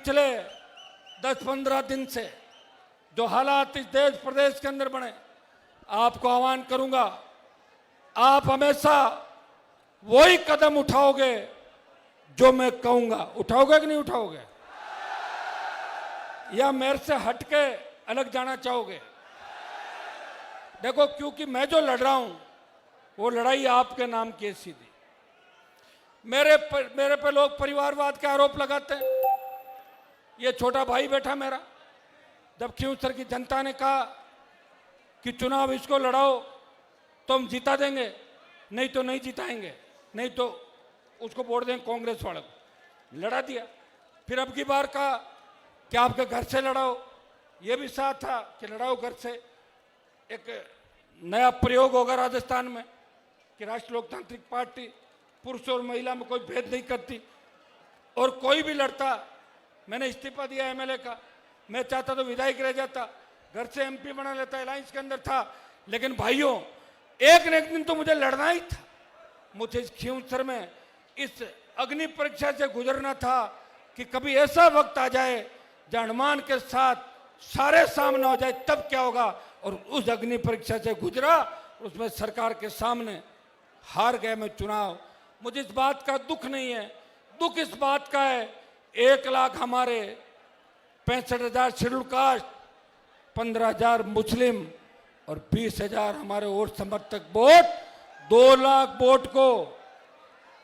पिछले 10-15 दिन से जो हालात इस देश प्रदेश के अंदर बने, आपको आह्वान करूंगा, आप हमेशा वही कदम उठाओगे जो मैं कहूंगा। उठाओगे कि नहीं उठाओगे? या मेरे से हटके अलग जाना चाहोगे? देखो, क्योंकि मैं जो लड़ रहा हूं वो लड़ाई आपके नाम की है सीधी। मेरे पे लोग परिवारवाद के आरोप लगाते हैं। ये छोटा भाई बैठा मेरा, जब खींवसर की जनता ने कहा कि चुनाव इसको लड़ाओ तो हम जिता देंगे, नहीं तो नहीं जिताएंगे, नहीं तो उसको वोट देंगे कांग्रेस वाले को, लड़ा दिया। फिर अब की बार कहा कि आपके घर से लड़ाओ, ये भी साथ था कि लड़ाओ घर से। एक नया प्रयोग होगा राजस्थान में कि राष्ट्रीय लोकतांत्रिक पार्टी पुरुष और महिला में कोई भेद नहीं करती, और कोई भी लड़ता। मैंने इस्तीफा दिया एमएलए का, मैं चाहता तो विधायक रह जाता, घर से एमपी बना लेता, अलायंस के अंदर था। लेकिन भाइयों, एक न एक दिन तो मुझे लड़ना ही था। मुझे इस खींवसर में इस अग्नि परीक्षा से गुजरना था कि कभी ऐसा वक्त आ जाए जब हनुमान के साथ सारे सामने हो जाए, तब क्या होगा। और उस अग्नि परीक्षा से गुजरा, उसमें सरकार के सामने हार गए मैं चुनाव। मुझे इस बात का दुख नहीं है, दुख इस बात का है 1 लाख हमारे 65,000 शेड्यूल कास्ट, 15,000 मुस्लिम और 20,000 हमारे और समर्थक वोट, 2 लाख वोट को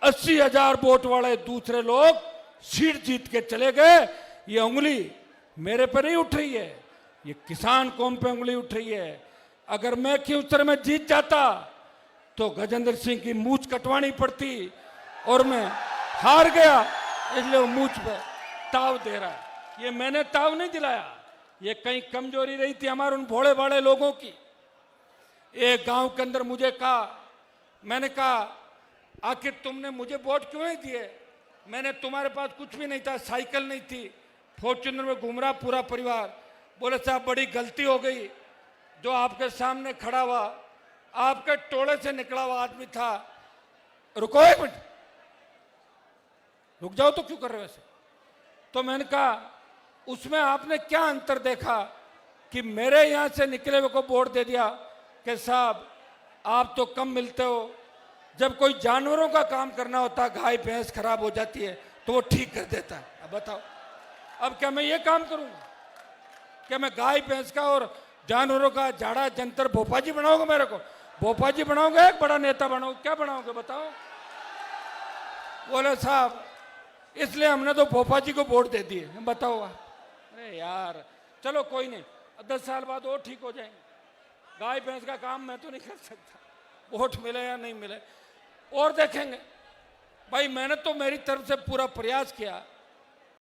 80,000 वोट वाले दूसरे लोग सीट जीत के चले गए। ये उंगली मेरे पे नहीं उठ रही है, ये किसान कौम पे उंगली उठ रही है। अगर मैं खींवसर में जीत जाता तो गजेंद्र सिंह की मूंछ कटवानी पड़ती, और मैं हार गया, इसलिए वो मूंछ पे ताव दे रहा है। ये मैंने ताव नहीं दिलाया, ये कहीं कमजोरी रही थी हमारे उन भोले भाले लोगों की। एक गांव के अंदर मुझे कहा, मैंने कहा आखिर तुमने मुझे वोट क्यों नहीं दिए? मैंने तुम्हारे पास कुछ भी नहीं था, साइकिल नहीं थी, फॉर्च्यूनर में घूम रहा पूरा परिवार। बोले साहब बड़ी गलती हो गई, जो आपके सामने खड़ा हुआ आपके टोले से निकला हुआ आदमी था। रुको एक मिनट, रुक जाओ तो क्यों कर रहे हो ऐसे? तो मैंने कहा उसमें आपने क्या अंतर देखा कि मेरे यहां से निकले हुए को वोट दे दिया कि साहब आप तो कम मिलते हो, जब कोई जानवरों का काम करना होता, गाय भैंस खराब हो जाती है तो वो ठीक कर देता है। अब बताओ, अब क्या मैं ये काम करूंगा? क्या मैं गाय भैंस का और जानवरों का झाड़ा जंतर भोपा जी बनाओगे? मेरे को भोपा जी बनाओगे? एक बड़ा नेता बनाओगे? क्या बनाओगे बताओ? बोले साहब इसलिए हमने तो भोपा जी को वोट दे दिए। बताओ आप। अरे यार चलो कोई नहीं, 10 साल बाद और ठीक हो जाएंगे। गाय भैंस का काम मैं तो नहीं कर सकता, वोट मिले या नहीं मिले और देखेंगे। भाई मैंने तो मेरी तरफ से पूरा प्रयास किया